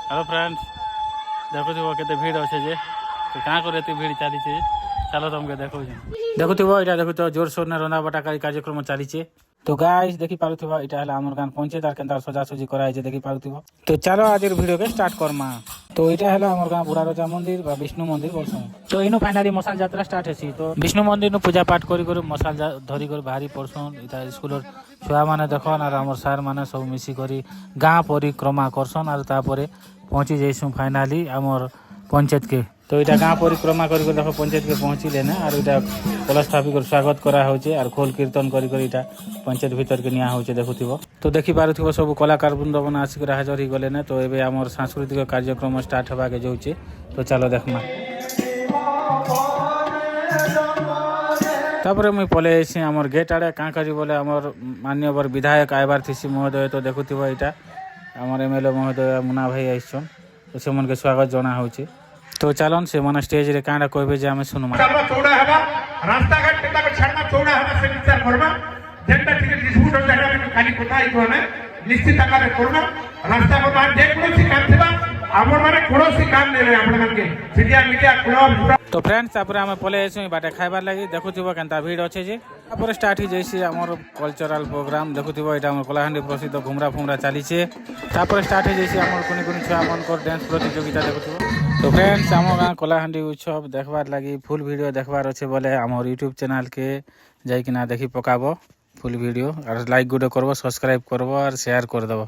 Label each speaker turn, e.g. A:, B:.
A: Hello friends, देखुव के भिड़ अच्छे जे तो क्या कर भिड़ चली चलो तुमके देखुव यहाँ देखु तो जोरसोर ने रंधा बटा कार्यक्रम चली तो गाइस देखी पारुथिबा इटा हला हमर गान पंचायत आर केनता सजासजी कराई जे देखी पारुथिबा। तो चलो आज वीडियो के स्टार्ट करमा। तो इटा हला हमर गान बुढ़ा राजा मंदिर बा विष्णु मंदिर बोलसु। तो इनु फाइनली मसाल यात्रा स्टार्ट हेसी। तो विष्णु मंदिर नु पूजा पाठ करी मसाल धरी कर बाहरी पड़सन। इटा स्कूल छुआ माने देखन आर हमर सर माने सब मिसी करी गाँ परिक्रमा करसन आर तापरे पहुंची जैसु फाइनली हमर पंचायत के। तो इटा गाँ परिक्रमा करी देखो पंचायत के पहुंचिले ना आर इटा कलश स्थापित कर स्वागत करा होचे आर खोल कीर्तन करी कर इटा पंचायत भीतर के निया होचे देखुथिबो। तो देखि पारुथिबो सब कलाकार वृंद बना आसिक हाजर ही गले ने। तो एबे हमर सांस्कृतिक कार्यक्रम स्टार्ट होबा के जाउचे। तो चलो देखमा। तापर मुई पले आइसी हमर गेट आड़े काँ करी बोले हमर मान्यवर विधायक आइबार थिसी महोदय। तो देखुथिबो इटा हमर एमएलए महोदय मुना भाई आइछन। तो से मन के स्वागत जना होचे। तो चलन से मन स्टेज रे कांडा कहबे जे हमें सुनमा
B: चौड़ा हवा रास्ता घाट केता को छाड़ना चौड़ा हवा से विचार करबा जेंटा ठीक डिस्ट्रीब्यूटर जगह में खाली कोता ही कोने निश्चित आकार करबा रास्ता को मान जे कोनो सी काम थिबा हमर माने कोनो सी काम नै रे आपण मन के मीडिया क्लब। तो फ्रेंड्स तापर हम पले एसु बाटे खाइबार लागि देखुथिबो केनता भीड़ अछि जे तापर स्टार्ट ही जैसी हमर कल्चरल प्रोग्राम देखुथिबो एटा हमर कलाहांडी प्रसिद्ध घुमरा फुमरा चली छे। तापर स्टार्ट ही जैसी हमर कोनी छुआ मन कर डांस प्रतियोगिता देखुथिबो। तो फ्रेंड्स आम गाँ कलाहांडी उत्सव देखबार लगी फुल वीडियो देखबार अच्छे बोले आमर यूट्यूब चैनल के जाइकिना देखी पकाबो फुल वीडियो और लाइक गुड करबो सब्सक्राइब करबो और शेयर कर देबो।